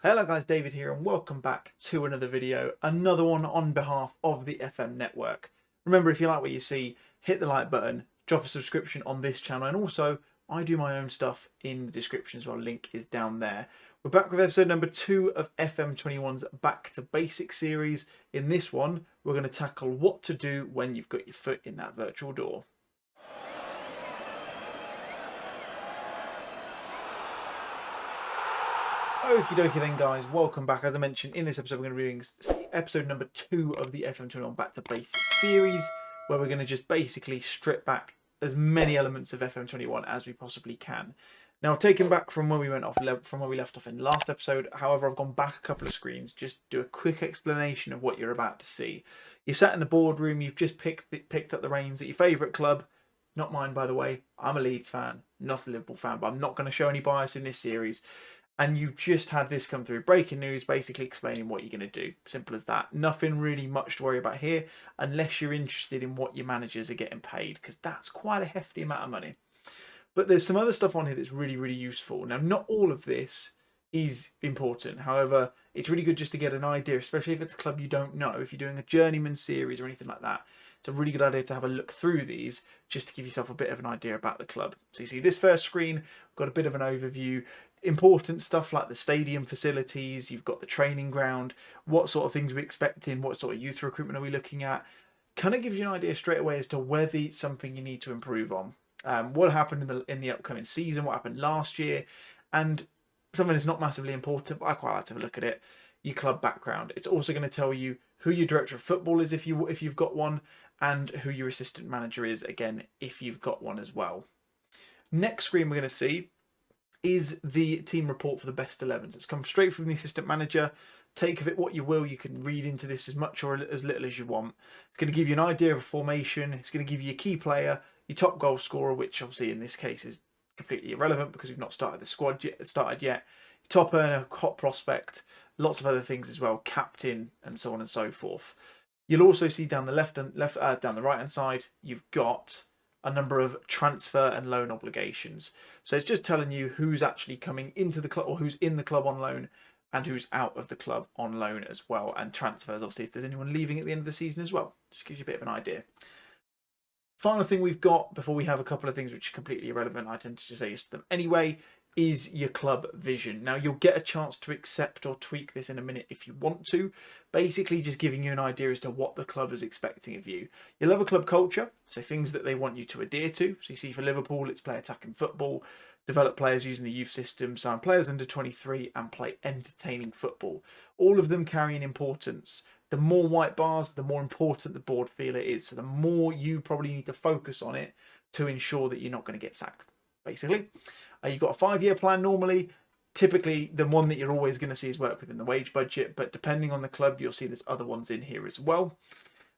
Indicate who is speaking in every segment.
Speaker 1: Hello guys, David here and welcome back to another video, another one on behalf of the FM network. Remember, if you like what you see, hit the like button, drop a subscription on this channel, and also I do my own stuff in the description as well, link is down there. We're back with episode number 2 of FM21's Back to Basics series. In this one, we're going to tackle what to do when you've got your foot in that virtual door. Okie dokie then guys, welcome back. As I mentioned, in this episode we're going to be doing episode number 2 of the FM21 Back to Basics series, where we're going to just basically strip back as many elements of FM21 as we possibly can. Now, taken back from where we left off in last episode, however, I've gone back a couple of screens, just do a quick explanation of what you're about to see. You're sat in the boardroom, you've just picked up the reins at your favourite club. Not mine, by the way. I'm a Leeds fan, not a Liverpool fan, but I'm not going to show any bias in this series. And you've just had this come through. Breaking news, basically explaining what you're going to do. Simple as that. Nothing really much to worry about here, unless you're interested in what your managers are getting paid, because that's quite a hefty amount of money. But there's some other stuff on here that's really, really useful. Now, not all of this is important. However, it's really good just to get an idea, especially if it's a club you don't know. If you're doing a journeyman series or anything like that, it's a really good idea to have a look through these just to give yourself a bit of an idea about the club. So you see this first screen, we've got a bit of an overview. Important stuff like the stadium facilities, you've got the training ground, what sort of things we're expecting, what sort of youth recruitment are we looking at. Kind of gives you an idea straight away as to whether it's something you need to improve on. What happened in the upcoming season, what happened last year, and something that's not massively important, but I quite like to have a look at it, your club background. It's also going to tell you who your director of football is if you've got one, and who your assistant manager is, again, if you've got one as well. Next screen we're going to see is the team report for the best 11s. It's come straight from the assistant manager. Take of it what you will. You can read into this as much or as little as you want. It's going to give you an idea of a formation. It's going to give you a key player, your top goal scorer, which obviously in this case is completely irrelevant because we've not started the squad yet. Your top earner, hot prospect, lots of other things as well, captain, and so on and so forth. You'll also see down the down the right hand side, you've got a number of transfer and loan obligations. So it's just telling you who's actually coming into the club or who's in the club on loan and who's out of the club on loan as well. And transfers, obviously, if there's anyone leaving at the end of the season as well. Just gives you a bit of an idea. Final thing we've got before we have a couple of things which are completely irrelevant, I tend to just say yes to them anyway, is your club vision. Now, you'll get a chance to accept or tweak this in a minute if you want to. Basically, just giving you an idea as to what the club is expecting of you. You'll have a club culture, so things that they want you to adhere to. So you see for Liverpool, it's play attacking football, develop players using the youth system, sign players under 23, and play entertaining football. All of them carry an importance. The more white bars, the more important the board feel it is. So the more you probably need to focus on it to ensure that you're not going to get sacked, basically. You've got a 5-year plan normally. Typically, the one that you're always going to see is work within the wage budget, but depending on the club, you'll see there's other ones in here as well.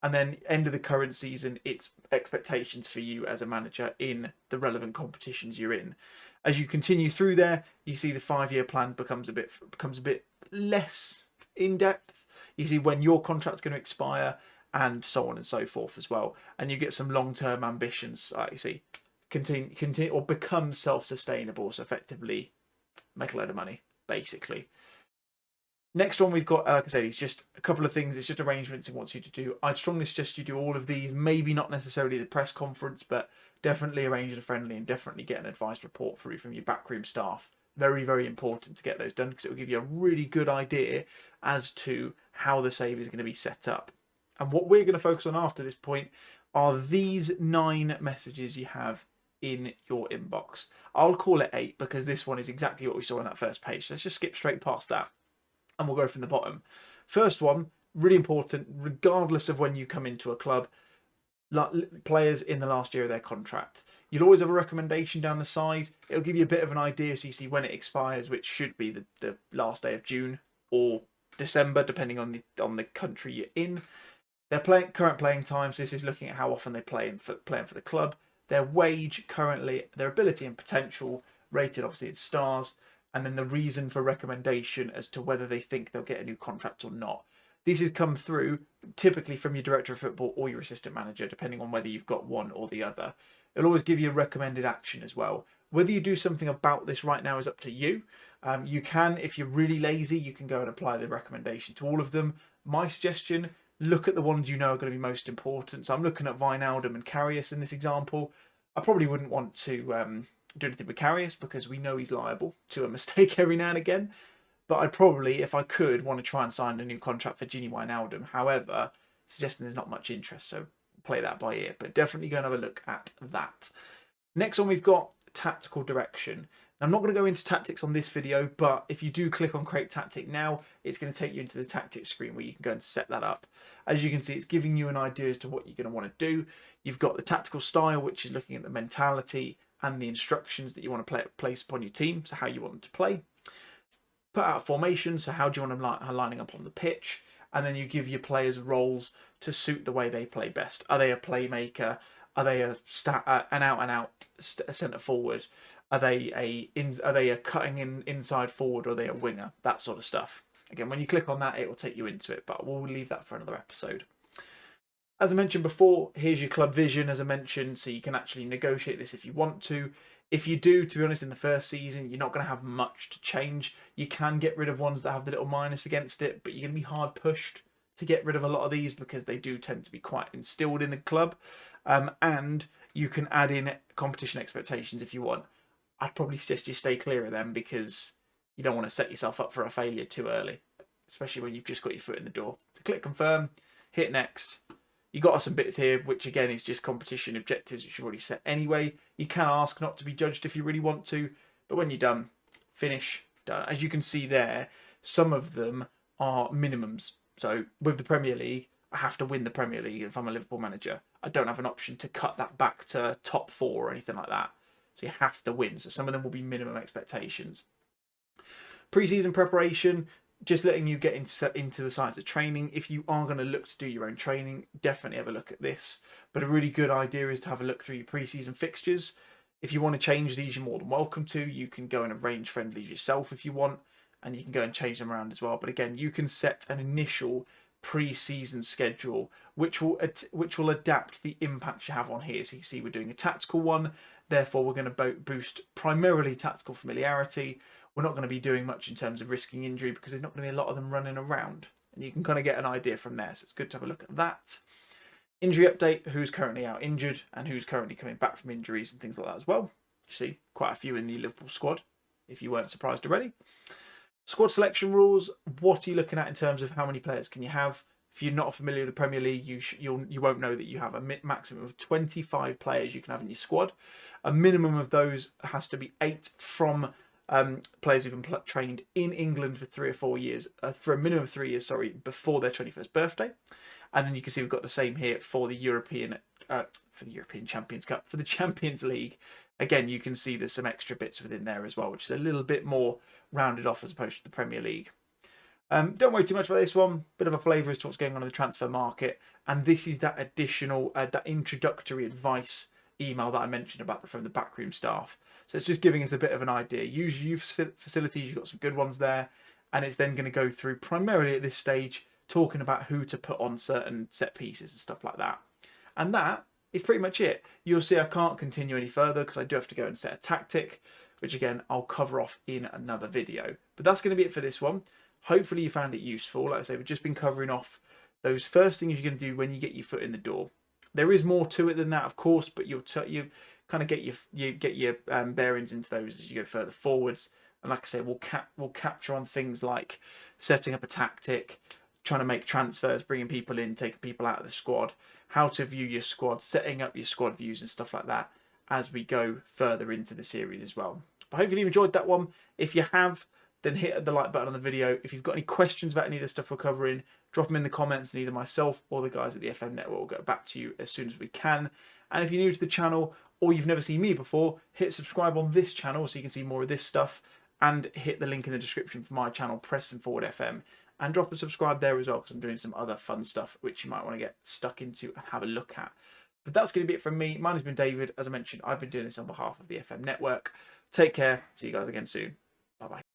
Speaker 1: And then end of the current season, it's expectations for you as a manager in the relevant competitions you're in. As you continue through there, you see the 5-year plan becomes a bit less in depth. You see when your contract's going to expire and so on and so forth as well. And you get some long-term ambitions, like you see, continue or become self-sustainable, so effectively make a load of money, basically. Next one we've got, like I said, it's just a couple of things. It's just arrangements he wants you to do. I'd strongly suggest you do all of these. Maybe not necessarily the press conference, but definitely arrange a friendly and definitely get an advice report through from your backroom staff. Very, very important to get those done because it will give you a really good idea as to how the save is going to be set up. And what we're going to focus on after this point are these 9 messages you have in your inbox. I'll call it 8 because this one is exactly what we saw on that first page. So let's just skip straight past that and we'll go from the bottom. First one, really important, regardless of when you come into a club, players in the last year of their contract. You'll always have a recommendation down the side. It'll give you a bit of an idea so you see when it expires, which should be the last day of June or December, depending on the country you're in. Their current playing times. This is looking at how often they playing for the club. Their wage currently, their ability and potential, rated obviously in stars, and then the reason for recommendation as to whether they think they'll get a new contract or not. This has come through typically from your director of football or your assistant manager, depending on whether you've got one or the other. It'll always give you a recommended action as well. Whether you do something about this right now is up to you. You can, if you're really lazy, you can go and apply the recommendation to all of them. My suggestion, look at the ones you know are going to be most important. So I'm looking at Wijnaldum and Karius in this example. I probably wouldn't want to do anything with Karius because we know he's liable to a mistake every now and again. But I'd probably, if I could, want to try and sign a new contract for Gini Wijnaldum. However, suggesting there's not much interest, so play that by ear. But definitely go and have a look at that. Next one, we've got tactical direction. I'm not going to go into tactics on this video, but if you do click on create tactic now, it's going to take you into the tactics screen where you can go and set that up. As you can see, it's giving you an idea as to what you're going to want to do. You've got the tactical style, which is looking at the mentality and the instructions that you want to place upon your team, so how you want them to play. Put out a formation, so how do you want them lining up on the pitch, and then you give your players roles to suit the way they play best. Are they a playmaker? Are they an out-and-out centre forward? Are they a cutting inside forward, or are they a winger? That sort of stuff. Again, when you click on that, it will take you into it, but we'll leave that for another episode. As I mentioned before, here's your club vision, as I mentioned, so you can actually negotiate this if you want to. If you do, to be honest, in the first season, you're not going to have much to change. You can get rid of ones that have the little minus against it, but you're going to be hard pushed to get rid of a lot of these because they do tend to be quite instilled in the club. And you can add in competition expectations if you want. I'd probably suggest you stay clear of them because you don't want to set yourself up for a failure too early, especially when you've just got your foot in the door. So click confirm, hit next. You got some bits here, which again is just competition objectives, which you've already set anyway. You can ask not to be judged if you really want to, but when you're done, finish, done. As you can see there, some of them are minimums. So with the Premier League, I have to win the Premier League if I'm a Liverpool manager. I don't have an option to cut that back to top 4 or anything like that. So you have to win. So some of them will be minimum expectations. Pre-season preparation, just letting you get into the science of training. If you are going to look to do your own training, definitely have a look at this. But a really good idea is to have a look through your pre-season fixtures. If you want to change these, you're more than welcome to. You can go and arrange friendlies yourself if you want, and you can go and change them around as well. But again, you can set an initial pre-season schedule which will adapt the impact you have on here. So you see we're doing a tactical one, therefore we're going to boost primarily tactical familiarity. We're not going to be doing much in terms of risking injury because there's not going to be a lot of them running around, and you can kind of get an idea from there. So it's good to have a look at that. Injury update, who's currently out injured and who's currently coming back from injuries and things like that as well. You see quite a few in the Liverpool squad if you weren't surprised already. Squad selection rules, what are you looking at in terms of how many players can you have? If you're not familiar with the Premier League, you won't know that you have a maximum of 25 players you can have in your squad. A minimum of those has to be 8 from players who've been trained in England for 3 or 4 years, for a minimum of 3 years, sorry, before their 21st birthday. And then you can see we've got the same here for the European Champions Cup, for the Champions League. Again, you can see there's some extra bits within there as well, which is a little bit more rounded off as opposed to the Premier League. Don't worry too much about this one. Bit of a flavour as to what's going on in the transfer market. And this is that additional, that introductory advice email that I mentioned about from the backroom staff. So it's just giving us a bit of an idea. Use youth facilities, you've got some good ones there. And it's then going to go through primarily at this stage talking about who to put on certain set pieces and stuff like that. And that is pretty much it. You'll see I can't continue any further because I do have to go and set a tactic, which again I'll cover off in another video. But that's going to be it for this one. Hopefully you found it useful. Like I say, we've just been covering off those first things you're going to do when you get your foot in the door. There is more to it than that, of course, but you kind of get your bearings into those as you go further forwards. And like I say, we'll capture on things like setting up a tactic, trying to make transfers, bringing people in, taking people out of the squad, how to view your squad, setting up your squad views and stuff like that as we go further into the series as well. But hopefully you've enjoyed that one. If you have, then hit the like button on the video. If you've got any questions about any of the stuff we're covering, drop them in the comments and either myself or the guys at the FM Network will get back to you as soon as we can. And if you're new to the channel or you've never seen me before, hit subscribe on this channel so you can see more of this stuff, and hit the link in the description for my channel, Preston Forward FM, and drop a subscribe there as well because I'm doing some other fun stuff which you might want to get stuck into and have a look at. But that's going to be it from me. Mine has been David. As I mentioned, I've been doing this on behalf of the FM Network. Take care. See you guys again soon. Bye-bye.